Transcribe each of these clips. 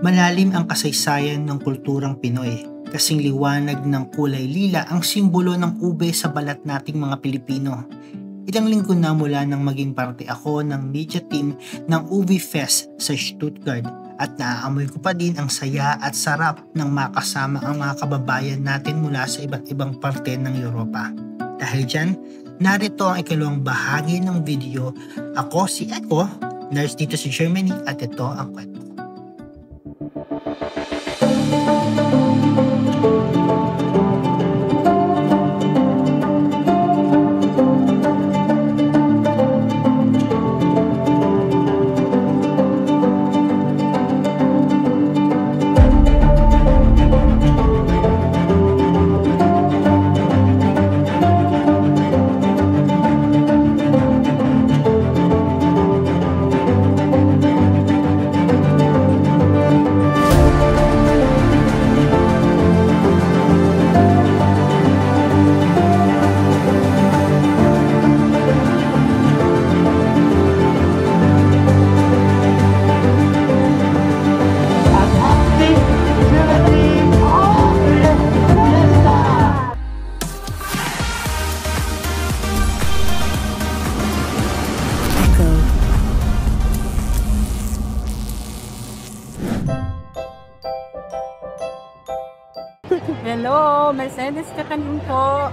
Malalim ang kasaysayan ng kulturang Pinoy. Kasing liwanag ng kulay lila ang simbolo ng ube sa balat nating mga Pilipino. Ilang linggo na mula nang maging parte ako ng media team ng Ube Fest sa Stuttgart at naaamoy ko pa din ang saya at sarap ng makasama ang mga kababayan natin mula sa iba't ibang parte ng Europa. Dahil dyan, narito ang ikalawang bahagi ng video. Ako si Eko, nurse dito sa Germany at ito ang kwento. Hello, Mercedes Katanin po.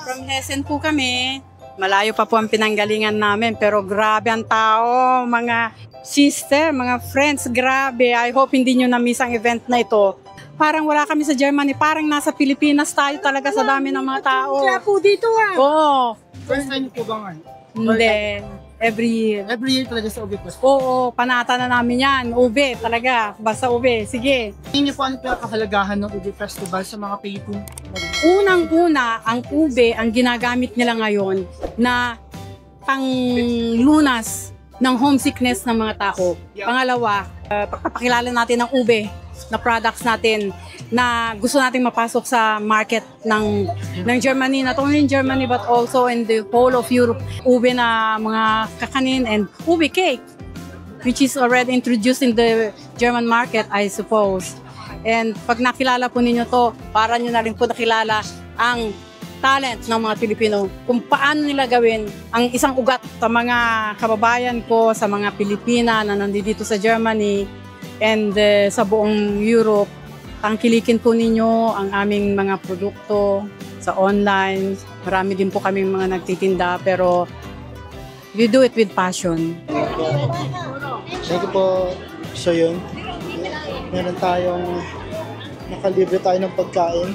From Hessen po kami. Malayo pa po ang pinanggalingan namin pero grabe ang tao, mga sister, mga friends, grabe. I hope hindi nyo na-miss ang event na ito. Parang wala kami sa Germany, parang nasa Pilipinas tayo talaga sa dami ng mga tao. Kaya po dito Oo. First time po ba nga? Hindi. Every year. Every year talaga sa Ube Fest. Oo, panata na namin yan. Ube, talaga. Basta ube. Sige. Tingin niyo po ano kahalagahan ng Ube Festival sa mga Pilipino? Unang-una, ang ube, ang ginagamit nila ngayon na panglunas ng homesickness ng mga tao. Pangalawa, pagpapakilala natin ng ube na products natin na gusto nating mapasok sa market ng Germany, not only in Germany but also in the whole of Europe. Ube na mga kakanin and ube cake, which is already introduced in the German market, I suppose. And pag nakilala po ninyo to, para nyo na rin po nakilala ang talent ng mga Pilipino, kung paano nila gawin ang isang ugat sa mga kababayan ko, sa mga Pilipina na nandito sa Germany and sa buong Europe. Tangkilikin po ninyo ang aming mga produkto sa online. Marami din po kaming mga nagtitinda pero we do it with passion. Thank you po. So yun, meron tayong nakalibre tayo ng pagkain.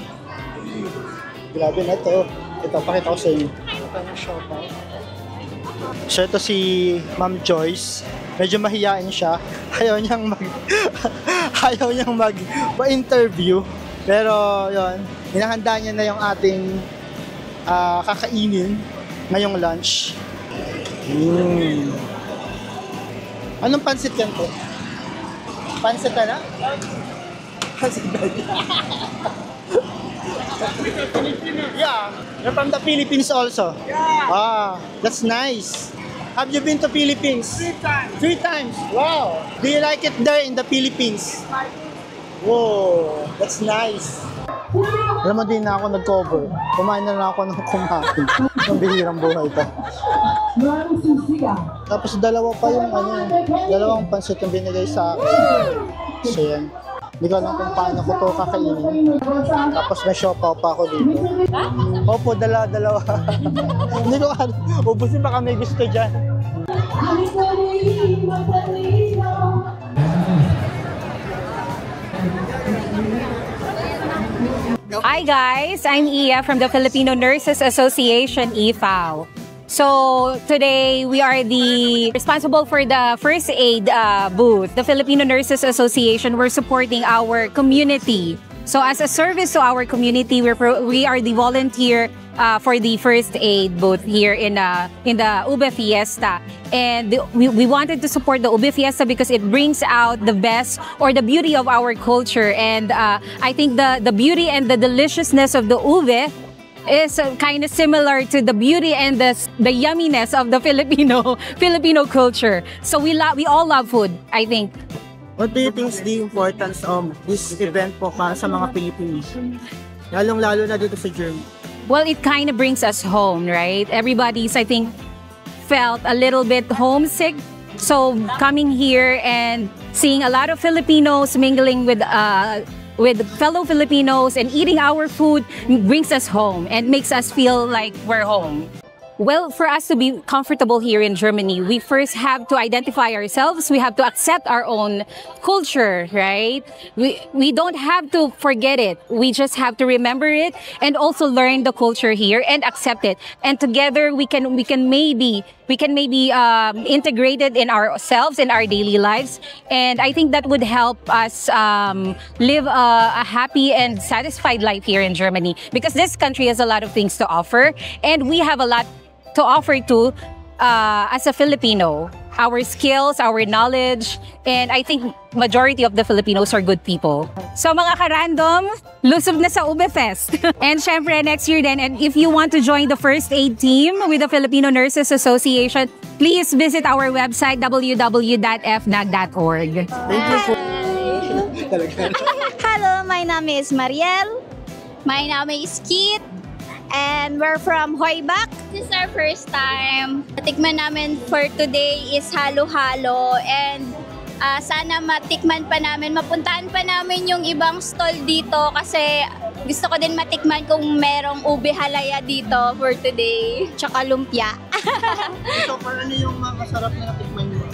Grabe na to. Ito, pakita ko sa inyo. So ito si Ma'am Joyce. Medyo mahiyain siya. Ayaw niyang mag-interview. Pero yun, hinahanda niya na yung ating kakainin ngayong lunch. Anong pansit yan po? Pansit na? Pansit na. Yeah, you're from the Philippines also? Yeah. Ah, that's nice. Have you been to Philippines? 3 times. 3 times? Wow. Do you like it there in the Philippines? Whoa, that's nice. Alam mo, din na ako nag-cover. Kumain na lang ako ng kumain. Ang bihirang buhay ito. Tapos dalawa pa yung dalawang pansit yung binigay sa akin. So yan. Hindi ko alam kung paano ko ito kakainin. Tapos may siopaw pa ako dito. Opo, dalawa. Hindi ko alam. Ubusin baka may gusto dyan. Hi guys, I'm Iya from the Filipino Nurses Association, IFAO. So today we are the responsible for the first aid booth. The Filipino Nurses Association, we're supporting our community. So as a service to our community, we are the volunteer for the first aid booth here in the Ube Fiesta. And we wanted to support the Ube Fiesta because it brings out the best or the beauty of our culture. And I think the beauty and the deliciousness of the ube is kind of similar to the beauty and the yumminess of the Filipino culture. So we all love food, I think. What do you think is the importance of this event po para sa mga Pilipinos? Lalong-lalo na dito sa Germany. Well, it kind of brings us home, right? Everybody's, I think, felt a little bit homesick. So coming here and seeing a lot of Filipinos mingling with fellow Filipinos and eating our food brings us home and makes us feel like we're home. Well, for us to be comfortable here in Germany, we first have to identify ourselves. We have to accept our own culture, right? We don't have to forget it. We just have to remember it and also learn the culture here and accept it. And together we can maybe integrate it in ourselves in our daily lives. And I think that would help us live a happy and satisfied life here in Germany, because this country has a lot of things to offer, and we have a lot to offer to as a Filipino. Our skills, our knowledge, and I think majority of the Filipinos are good people. So mga ka-random, lusob na sa Ube Fest. And syempre next year then, and if you want to join the first aid team with the Filipino Nurses Association, please visit our website www.fnag.org. Thank you po. Hello, my name is Mariel. My name is Kit. And we're from Hoybak. This is our first time. Tikman namin for today is halo-halo, and sana matikman pa namin, mapuntahan pa namin yung ibang stall dito kasi gusto ko din matikman kung merong ube halaya dito for today. Tsaka lumpia. So, ano yung masarap na natikman nyo?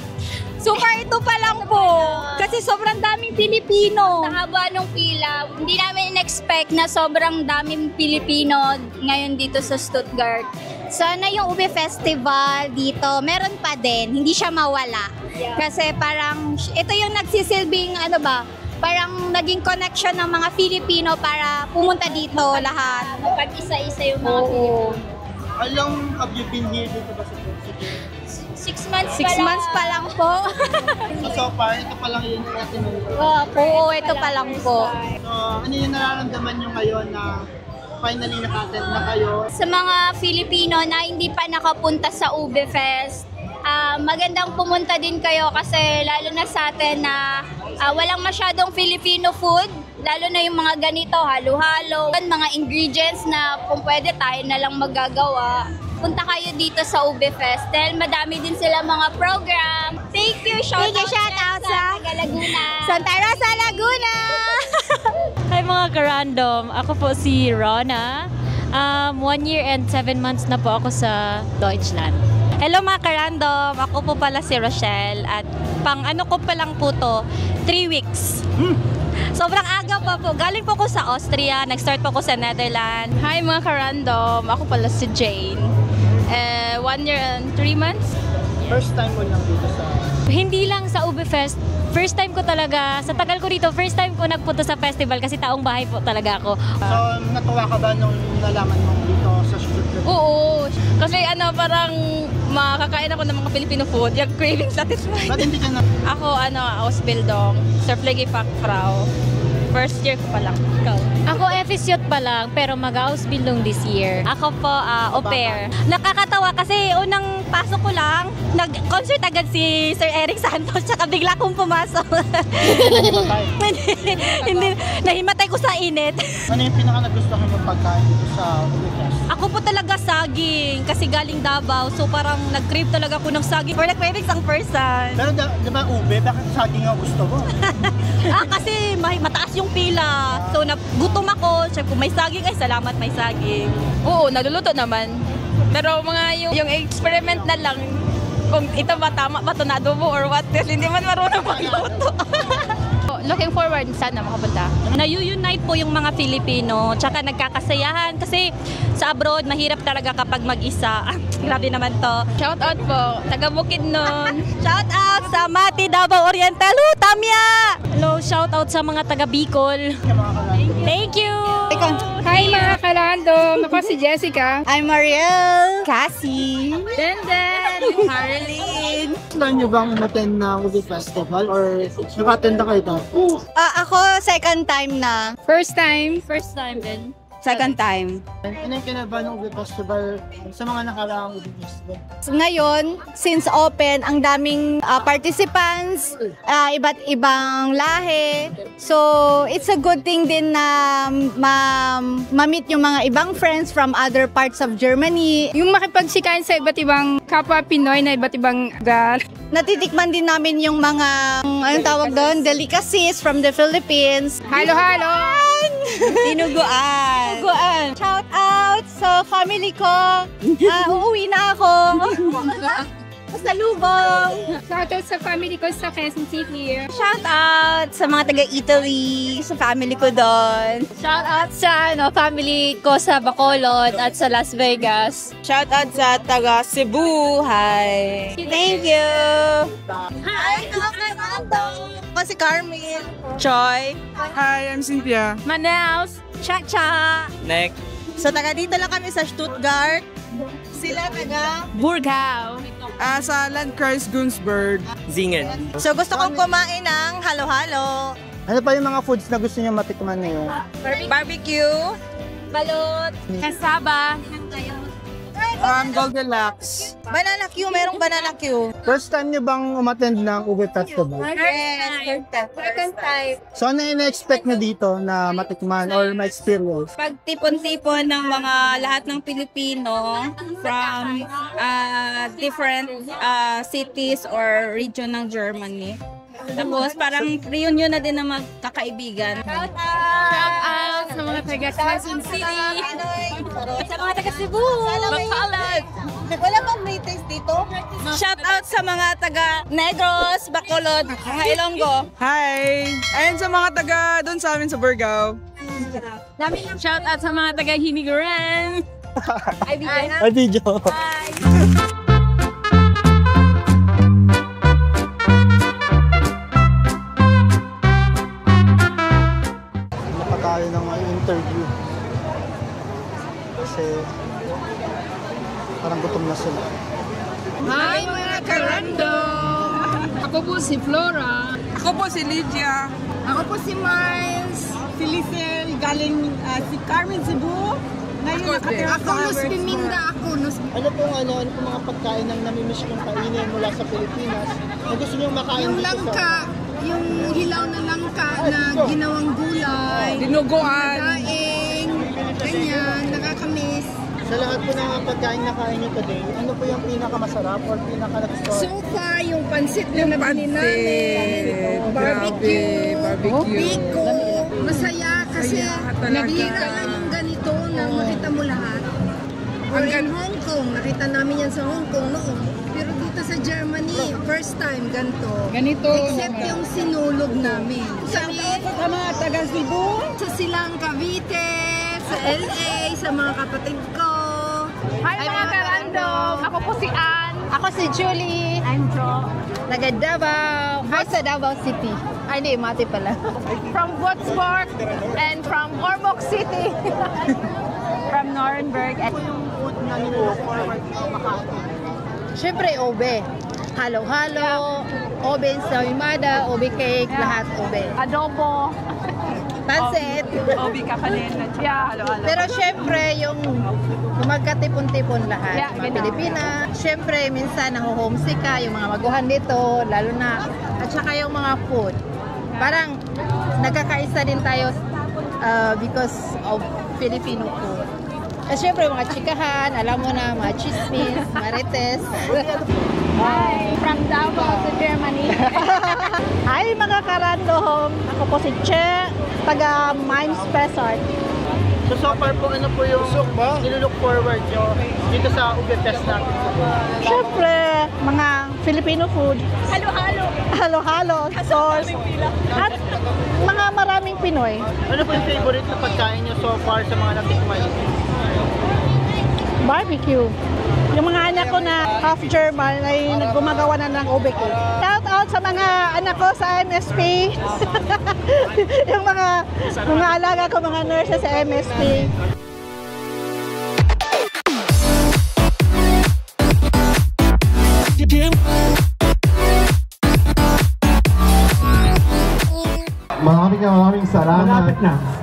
So far, ito pa lang po. Kasi sobrang daming Pilipino. Sa haba ng pila, hindi namin in-expect na sobrang daming Pilipino ngayon dito sa Stuttgart. Sana yung Ube Festival dito, meron pa din. Hindi siya mawala. Kasi parang, ito yung nagsisilbing, parang naging connection ng mga Filipino para pumunta dito lahat. Mapag-isa-isa yung mga Filipino. How long have you been here dito ba sa Stuttgart? 6 months 6 months pa lang po. So far, ito pa lang yung natin. Oo, ito pa lang po. So, ano yung nararamdaman nyo ngayon na finally naka-attend na kayo? Sa mga Filipino na hindi pa nakapunta sa Ube Fest, magandang pumunta din kayo kasi lalo na sa atin na walang masyadong Filipino food, lalo na yung mga ganito, halo-halo, mga ingredients na kung pwede tayo na lang magagawa. Punta kayo dito sa Ube Fest dahil madami din sila mga program. Thank you, shout out sa Laguna. Santa Rosa, Laguna! Hi mga ka-random, ako po si Rona. 1 year and 7 months na po ako sa Deutschland. Hello mga ka-random, ako po pala si Rochelle at pang ano ko pa lang po to, 3 weeks. Sobrang aga pa po. Galing po ko sa Austria, nag-start po ko sa Netherlands. Hi mga ka-random, ako pala si Jane. 1 year and 3 months. First time mo lang dito sa... Hindi lang sa Ube Fest, first time ko talaga, sa tagal ko dito, first time ko nagpunta sa festival kasi taong bahay po talaga ako. So, natuwa ka ba nung nalaman mo dito sa Stuttgart? Oo, kasi parang makakain ako ng mga Filipino food, yung craving satisfied. Ba't hindi ka na... Ako, Ausbildung, zur Pflegefachfrau. First year ko pa lang. Ikaw? Ako FSYOT pa lang, pero mag-Ausbildung this year. Ako po, au pair. Nakakatawa kasi unang pasok ko lang, nag-concert agad si Sir Eric Santos, tsaka bigla kong pumasok. Hindi, nahimatay ko sa init. Ano yung pinaka-nagustuhan mo pagkain dito sa Ubicas? Ako po talaga saging, kasi galing Davao, so parang nag-crave talaga ako ng saging for nag-cravings ang person. Pero di ba ube, bakit saging ang gusto mo? Kasi mataas yung pila, so nagutom ako, siya kung may saging, ay salamat may saging. Oo, naluluto naman. Pero yung experiment na lang, kung ito ba tama ba ito na adobo or what, kasi hindi man marunong magluto. Looking forward sana makapunta. Na-unite po yung mga Filipino, tsaka nagkakasayahan kasi sa abroad mahirap talaga kapag mag-isa. Grabe naman to. Shout out po, taga Bukidnon. Shout out sa Mati, Davao Oriental, Tamya! Hello, shout out sa mga taga Bicol. Thank you! Hi mga ka-random! Ako si Jessica. I'm Mariel. Cassie. Denden! Harleen! Plan nyo bang umattend na Ube Festival or naka-attend na kayo ito? Ako second time na. First time. First time din. Second time. Ano yung kinaba ng Ube Festival sa mga nakaraang Ube Festival? Ngayon, since open, ang daming participants, iba't ibang lahi. So, it's a good thing din na ma-meet yung mga ibang friends from other parts of Germany. Yung makipagsikain sa iba't ibang kapwa Pinoy na iba't ibang Natitikman din namin yung mga, anong tawag doon, delicacies from the Philippines. halo-halo. Dinuguan. Shout out sa family ko. Uuwi na ako. Pasalubong. Shout out sa family ko sa Quezon City. Shout out sa mga taga-Italy, sa family ko doon. Shout out sa family ko sa Bacolod at sa Las Vegas. Shout out sa taga Cebu. Hi. Thank you. Hi, ako si Carmel. Choi. Hi, I'm Cynthia. Manaus. Cha-cha. Nick. So taga dito lang kami sa Stuttgart. Sila taga Burgao. Sa Landkreis Günzburg. Zingen. So gusto kong kumain ng halo-halo. Ano pa yung mga foods na gusto niyo matikman ngayon? Barbecue. Balot. Kasaba. Goldilocks. Banana Q, merong banana Q. First time niyo bang umattend ng Ube Festival? Yes, Second time. So ano yung ina-expect niyo dito na matikman or ma-experience? Pagtipon-tipon ng mga lahat ng Pilipino from different cities or region ng Germany. Tapos parang reunion na din ng magkakaibigan. Shout out sa mga taga Quezon City. Sa mga taga Cebu. Bacolod. Wala bang natives dito? Shout out sa mga taga Negros, Bacolod, Ilonggo. Hi! Ayun sa mga taga doon sa amin sa Burgao. Shout out sa mga taga Hiniguran. Ay, video. Tayo ng interview kasi parang gutom na sila. Hi mga karandom! Ako po si Flora. Ako po si Lydia. Ako po si Miles. Si Lisel, galing si Carmen Cebu. Ngayon nakatira Ako Nuspiminda ako. Ano pong mga pagkain ang namimiss kong kainin mula sa Pilipinas na gusto niyong makain Yung dito langka, yung hilaw na langka na ginawang gulay. Dinuguan. Daing, ganyan, nakakamiss. Sa lahat po ng mga pagkain na kain niyo today, ano po yung pinakamasarap or pinaka-nagustuhan? So far, yung pansit na nabili namin, barbecue, biko, masaya kasi nabihira lang yung ganito na makita mo lahat. Or in Hong Kong, nakita namin yan sa Hong Kong noon. Pero dito sa Germany, first time ganito. Except yung sinulog namin. Sa mga taga Cebu, sa Silang Cavite, sa LA, sa mga kapatid ko. Hi mga karandom! Ako po si Ann. Ako si Julie. I'm Jo. Taga Davao. Hi sa Davao City. Ay, hindi, Mati pala. From Würzburg and from Ormoc City. From Nuremberg. Yung food na niyo forward makain? Siyempre, obe. Halo-halo, obe ensaymada, obe cake, lahat obe. Adobo. Pansit. Obi kapanin. Yeah, halo-halo. Pero siyempre, yung magkatipon-tipon lahat. Yeah, Mga Pilipina. Siyempre, minsan naho-homesick ka, yung mga maguhan dito, lalo na. At saka yung mga food. Parang nagkakaisa din tayo because of Filipino food. At siyempre, mga chikahan, alam mo na, mga chismis, marites. Hi, from Davao to Germany. Hi mga karandom! Ako po si Che, taga Mines Pesart. So far po, ano po yung nilook forward nyo dito sa Ube Fest natin? Siyempre, mga Filipino food. Halo-halo. Halo-halo, sauce. At mga maraming Pinoy. Ano po yung favorite na pagkain nyo so far sa mga natikman? Barbecue. Yung mga anak ko na half German ay gumagawa na ng ube cake. Shout out sa mga anak ko sa MSP. Yung mga alaga ko, mga nurses sa MSP. Maraming salamat.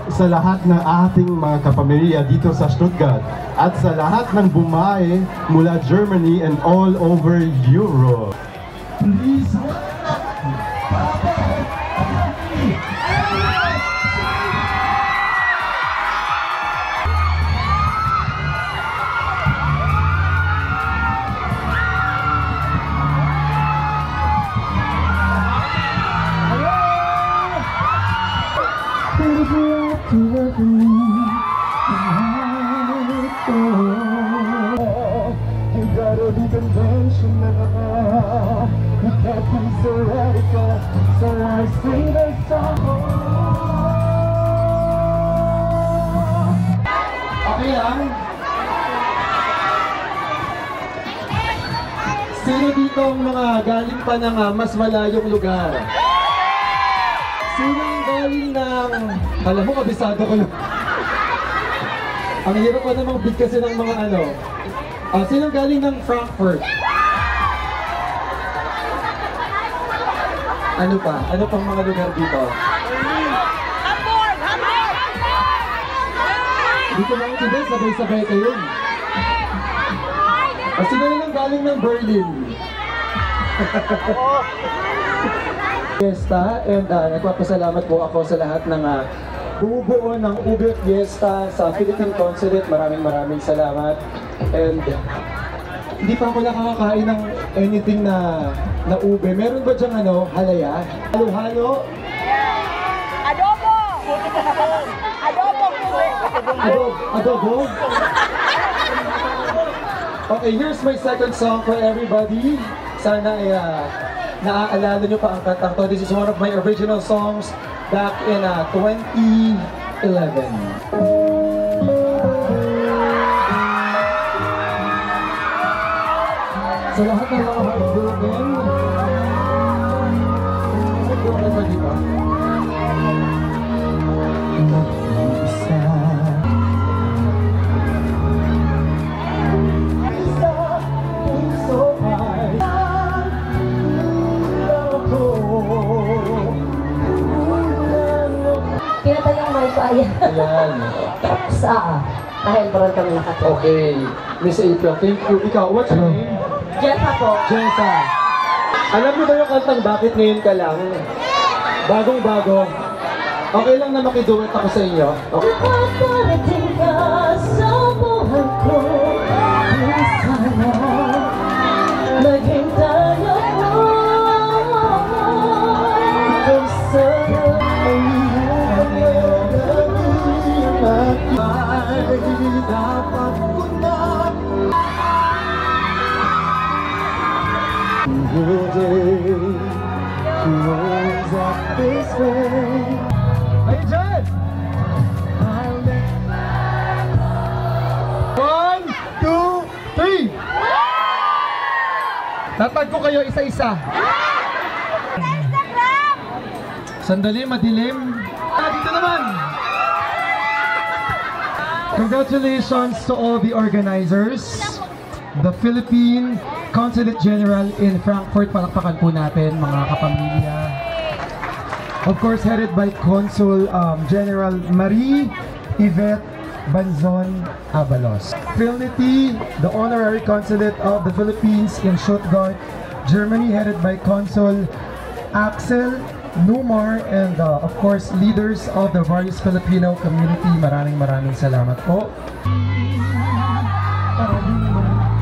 sa lahat ng ating mga kapamilya dito sa Stuttgart at sa lahat ng bumae mula Germany and all over Europe. Please. Okay lang? Sino dito ang mga galing pa ng mas malayong lugar? Sino ang galing ng... Alam mo, kabisado ko lang. Ang hirap pa namang bigkasin ng mga ano. Sino ang galing ng Frankfurt? Ano pa? Ano pang mga lugar dito? Dito lang hindi, sabay-sabay kayo. Sino lang galing ng Berlin? Fiesta, and nagpapasalamat po ako sa lahat ng bumubuo ng Ube Fiesta sa Philippine Consulate. Maraming salamat. And hindi pa ako nakakakain ng anything na ube. Meron ba diyang halaya? Halo-halo? Adobo! Adobo? Okay, here's my second song for everybody. Sana ay naaalala nyo pa ang kantang to. This is one of my original songs back in 2011. Sa lahat ng mga heartbroken, heartbroken ba diba? Nag-iisa puso ay ako. Pinatayang may ayan. Ayan. Dahil parang kami nakatulog. Okay. Miss April, thank you. Ikaw, what's your name? Jessa po. Jessa. Alam mo ba yung kantang Bakit Ngayon Ka Lang? Bagong-bago. Okay lang na makiduet ako sa inyo. Okay. Nakaparating ka sa buhay ko. Sana maghintay ako. Ikaw sana ay hirap ngayon ay dapat ko na. Your day goes up this way. Hey, Jen! 1, 2, 3! Tatag ko kayo isa-isa. Sandali, madilim. Dito naman! Congratulations to all the organizers. The Philippine Consulate General in Frankfurt, palakpakan po natin mga kapamilya. Of course, headed by Consul General Marie Yvette Banzon Abalos. Trinity, the Honorary Consulate of the Philippines in Stuttgart, Germany, headed by Consul Axel Numar, and of course, leaders of the various Filipino community. Maraming salamat po. Maraming salamat po.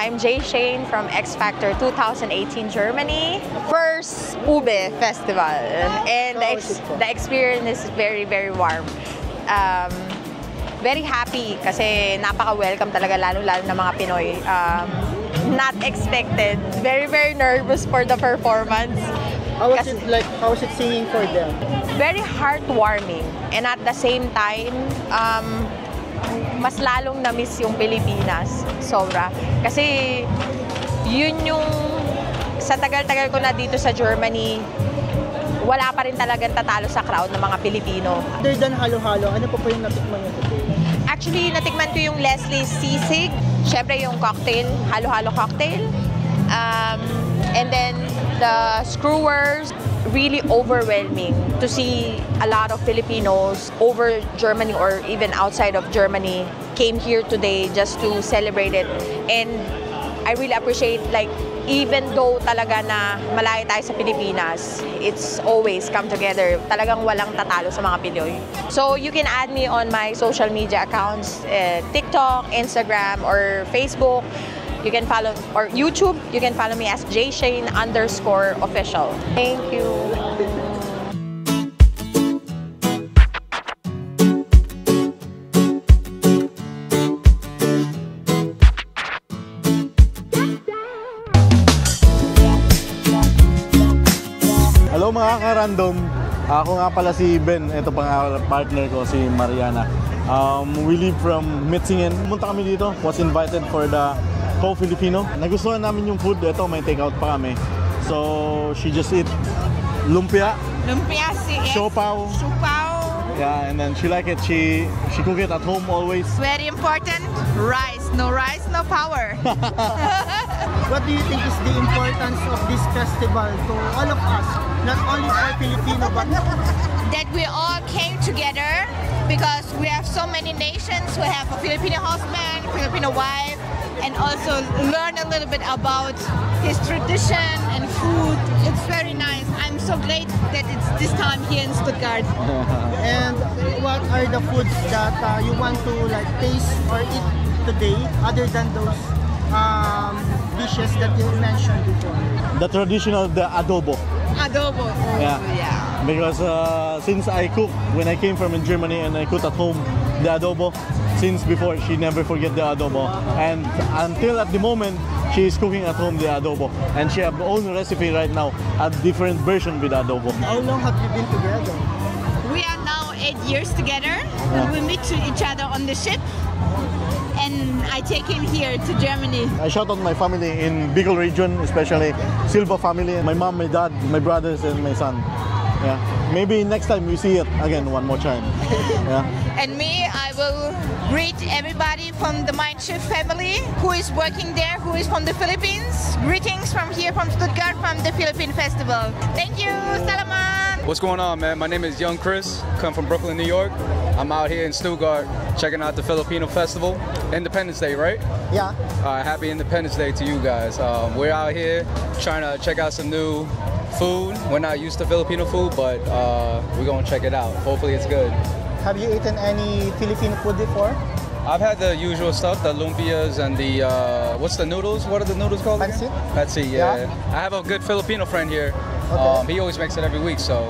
I'm Jay Shane from X Factor 2018 Germany. First Ube Festival, and the experience is very, very warm. Very happy kasi napaka-welcome talaga, lalo-lalo na mga Pinoy. Not expected. Very, very nervous for the performance. How was it like? How was it singing for them? Very heartwarming, and at the same time, mas lalong na-miss yung Pilipinas. Sobra. Kasi yun yung sa tagal-tagal ko na dito sa Germany, wala pa rin talagang tatalo sa crowd ng mga Pilipino. Other than halo-halo, ano pa yung natikman niyo today? Actually, natikman ko yung Leslie's Sisig. Siyempre yung cocktail, halo-halo cocktail. And then the Screwers, really overwhelming to see a lot of Filipinos over Germany or even outside of Germany came here today just to celebrate it. And I really appreciate, like, even though talaga na malayo tayo sa Pilipinas, it's always come together. Talagang walang tatalo sa mga Pinoy. So you can add me on my social media accounts, TikTok, Instagram, or Facebook. You can follow, or YouTube, you can follow me as jshane_official. Thank you. Hello mga ka-random, ako nga pala si Ben, ito pang partner ko si Mariana. We live from Metzingen. Pumunta kami dito, was invited for the Co-Filipino. Nagustuhan namin yung food, ito may takeout pa kami. So she just eat lumpia, siopaw. Yeah, and then she like it. She cook it at home always. Very important, rice. No rice, no power. What do you think is the importance of this festival to all of us, not only for Filipino but That we all came together because we have so many nations. We have a Filipino husband, Filipino wife, and also learn a little bit about his tradition and food. It's very nice. I'm so glad that it's this time here in Stuttgart. And what are the foods that you want to like taste or eat today, other than those dishes that you mentioned before? The traditional, the adobo. Adobo. Yeah. Because since I cook when I came from in Germany and I cook at home the adobo, since before she never forget the adobo, and until at the moment she is cooking at home the adobo, and she have her own recipe right now, a different version with adobo. How long have you been together? We are now 8 years together. We meet each other on the ship, and I take him here to Germany. I shout out my family in Bicol region, especially Silva family, my mom, my dad, my brothers, and my son. Yeah, maybe next time we see it again one more time. Yeah. And me, I will greet everybody from the Mindshift family who is working there, who is from the Philippines. Greetings from here, from Stuttgart, from the Philippine Festival. Thank you, Salamat! What's going on, man? My name is Young Chris, come from Brooklyn, New York. I'm out here in Stuttgart checking out the Filipino Festival. Independence Day, right? Yeah. Happy Independence Day to you guys. We're out here trying to check out some new food. We're not used to Filipino food, but we're gonna check it out. Hopefully it's good. Have you eaten any Filipino food before? I've had the usual stuff, the lumpias and the, what's the noodles? What are the noodles called? Pancit? Pancit, yeah. I have a good Filipino friend here. Okay. He always makes it every week, so.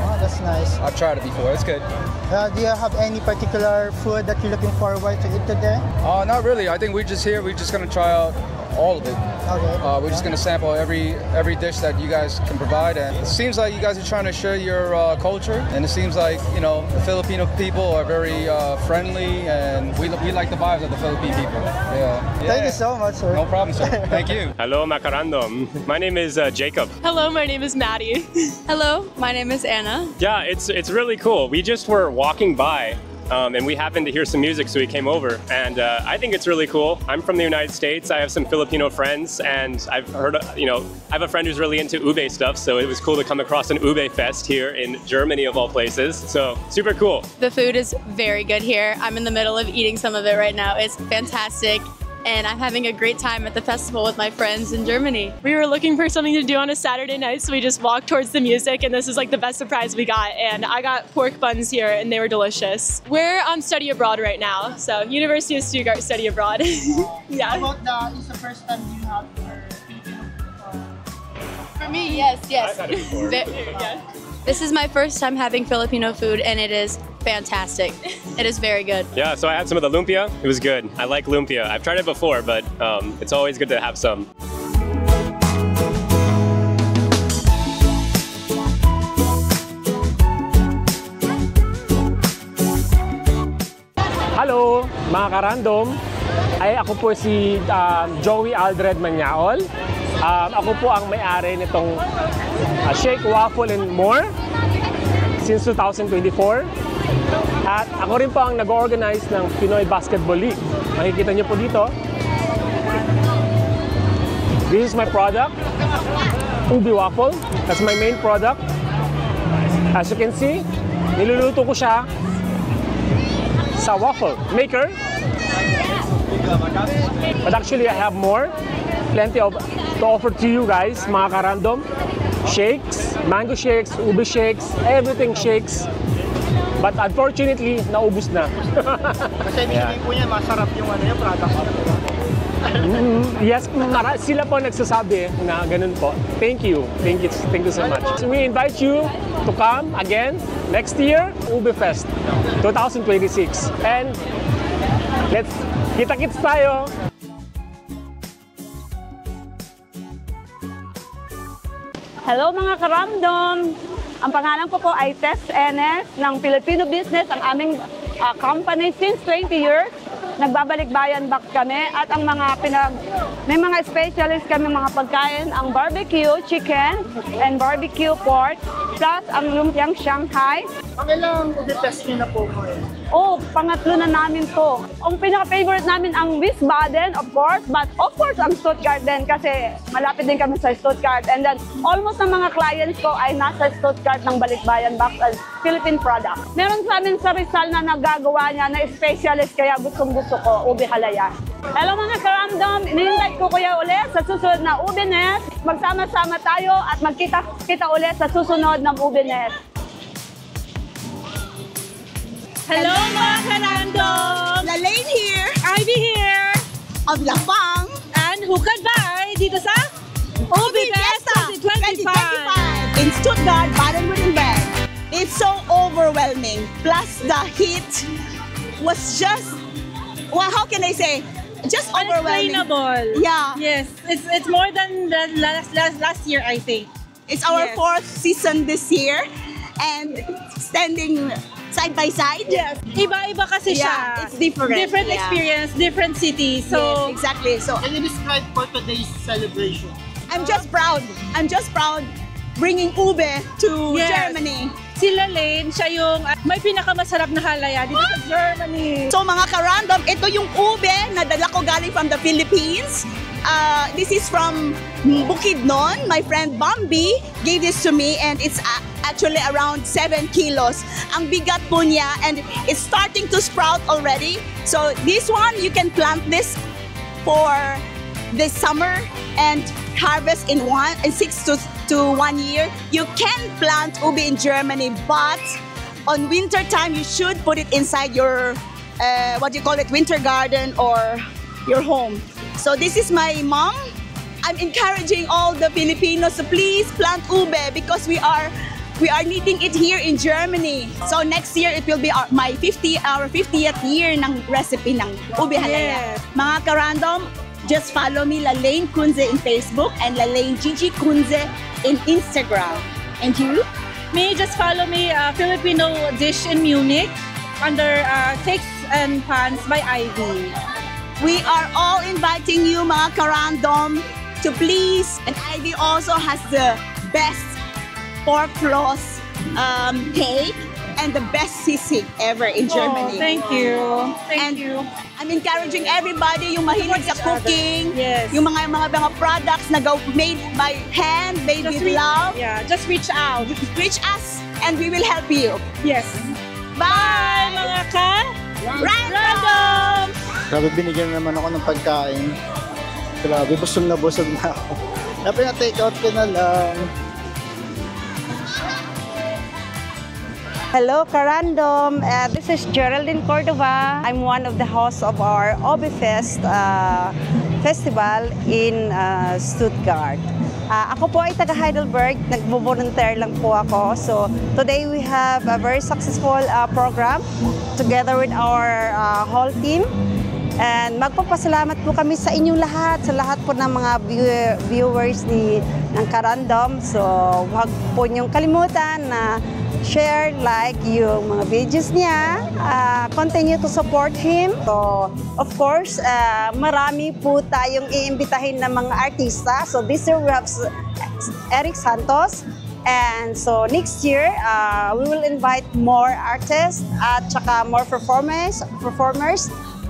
Oh, that's nice. I've tried it before, it's good. Do you have any particular food that you're looking forward to eat today? Not really. I think we're just here. We're just gonna try out all of it. Okay. We're just gonna sample every dish that you guys can provide, and it seems like you guys are trying to share your culture, and it seems like, you know, the Filipino people are very friendly, and we like the vibes of the Filipino people. Yeah. Thank you so much, sir. No problem, sir. Thank you. Hello, Macarandom. My name is Jacob. Hello, my name is Maddie. Hello, my name is Anna. Yeah, it's really cool. We just were walking by. And we happened to hear some music, so we came over, and I think it's really cool. I'm from the United States. I have some Filipino friends, and I've heard, you know, I have a friend who's really into ube stuff, so it was cool to come across an ube fest here in Germany, of all places. So super cool. The food is very good here. I'm in the middle of eating some of it right now. It's fantastic. and I'm having a great time at the festival with my friends in Germany. We were looking for something to do on a Saturday night, so we just walked towards the music, and this is like the best surprise we got. And I got pork buns here, and they were delicious. We're on study abroad right now, so University of Stuttgart study abroad. Yeah. How about is the first time you have your For me, yes. This is my first time having Filipino food, and it is fantastic. It is very good. Yeah, so I had some of the lumpia. It was good. I like lumpia. I've tried it before, but it's always good to have some. Hello, mga karandom. Ako po si Joey Aldred Manyaol. Ako po ang may-ari nitong Shake, Waffle, and More since 2024. At ako rin po ang nag-organize ng Pinoy Basketball League. Makikita niyo po dito. This is my product, Ubi Waffle. That's my main product. As you can see, niluluto ko siya sa waffle maker. But actually, I have more. Plenty of to offer to you guys, mga karandom. Shakes, mango shakes, ubi shakes, everything shakes. But unfortunately, naubos na. Kasi hindi po niya masarap yung product. Yes, sila po nagsasabi na ganun po. Thank you so much. So we invite you to come again next year, Ubi Fest 2026. And let's kita-kits tayo. Hello mga karamdom! Ang pangalan ko po ay Tess Enes ng Filipino Business, ang aming company since 20 years. Nagbabalik-bayan back kami at ang may mga specialist kami mga pagkain, ang barbecue chicken and barbecue pork, plus ang lumpiang Shanghai. Pangilang Ubi Fest niyo na po ngayon? Oh, pangatlo na namin to. Ang pinaka-favorite namin ang Wiesbaden, of course, but of course ang Stuttgart din kasi malapit din kami sa Stuttgart. And then almost ang mga clients ko ay nasa Stuttgart ng Balikbayan Box as Philippine product. Meron sa amin sa Rizal na nagagawa niya na specialist kaya gustong-gusto ko, Ubi Halaya. Hello mga karamdom, ini-invite ko kuya ulit sa susunod na Ubi Nest. Magsama-sama tayo at magkita-kita ulit sa susunod ng Ubi Nest. Hello mga karandom! Lalaine here! Ivy here! Of Lapang! And who could buy dito sa Ubi Fiesta 2025 in Stuttgart, Baden-Württemberg. It's so overwhelming. Plus the heat was just, well, how can I say? Just overwhelming. Unexplainable. Yeah. Yes, it's more than the last year, I think. It's our fourth season this year, and standing side by side. Yes. Iba-iba kasi siya. Yeah, it's different. Different experience, different city. So yes, exactly. So can you describe for today's celebration? I'm just proud. I'm just proud bringing Ube to Germany. Si Lalaine, siya yung may pinakamasarap na halaya dito sa Germany. So mga ka-random, ito yung ube na dala ko galing from the Philippines. This is from Bukidnon. My friend Bambi gave this to me and it's actually around 7 kilos. Ang bigat po niya and it's starting to sprout already. So this one, you can plant this for this summer and harvest in 6 to 1 year. You can plant ubi in Germany, but on winter time, you should put it inside your, what you call it, winter garden or your home. So this is my mom. I'm encouraging all the Filipinos to please plant ube because we are needing it here in Germany. So next year, it will be our 50th year ng recipe ng ube halaya. Mga ka-random, just follow me, Lalaine Kunze in Facebook and Lalaine Gigi Kunze in Instagram. And you? Me, just follow me, Filipino Dish in Munich under Cakes and Pans by Ivy. We are all inviting you, mga ka-random, to please. And Ivy also has the best pork floss cake and the best sisig ever in Germany. Thank you. Thank you. I'm encouraging everybody yung mahilig sa cooking, yes, yung mga products na made by hand, made with love. Yeah, just reach out. Reach us and we will help you. Yes. Bye! Mga ka-random! Grabe, binigyan naman ako ng pagkain. Grabe, busog na ako. Dapat na-take out ko na lang. Hello, Karandom. This is Geraldine Cordova. I'm one of the hosts of our OBFest festival in Stuttgart. Ako po ay taga Heidelberg. Nagbo-volunteer lang po ako. So today we have a very successful program together with our whole team. And magpapasalamat po kami sa inyong lahat, sa lahat po ng mga viewers ng Karandom. So huwag po niyong kalimutan na share, like yung mga videos niya. Continue to support him. So, of course, marami po tayong iimbitahin ng mga artista. So this year we have Eric Santos. And so next year, we will invite more artists at saka more performers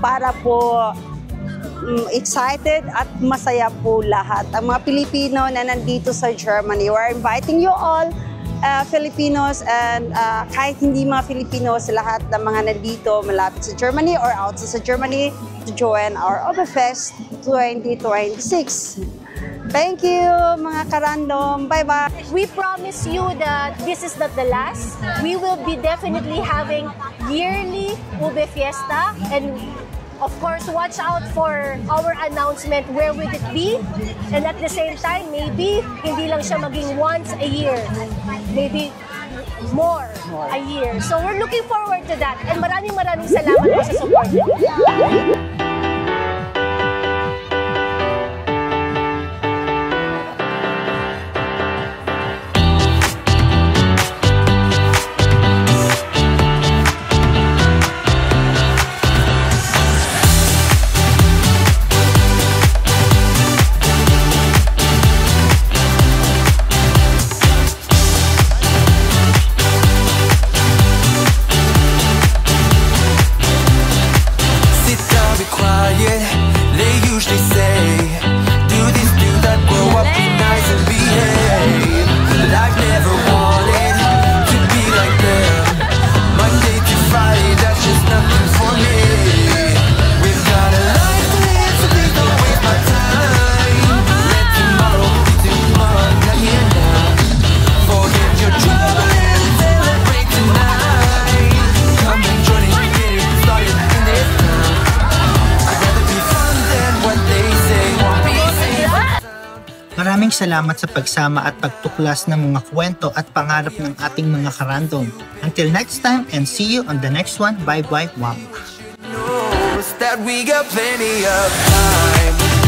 para po excited at masaya po lahat. Ang mga Pilipino na nandito sa Germany, we're inviting you all, Filipinos and kahit hindi mga Filipinos, lahat ng mga nandito malapit sa Germany or outside sa Germany to join our OBFest 2026. Thank you, mga Karandom. Bye-bye. We promise you that this is not the last. We will be definitely having yearly Ube Fiesta, and of course, watch out for our announcement, where would it be? And at the same time, maybe hindi lang siya maging once a year. Maybe more a year. So we're looking forward to that. And maraming salamat po sa support. Maraming salamat sa pagsama at pagtuklas ng mga kwento at pangarap ng ating mga Karandom. Until next time and see you on the next one. Bye-bye. Wow. That we got plenty of time.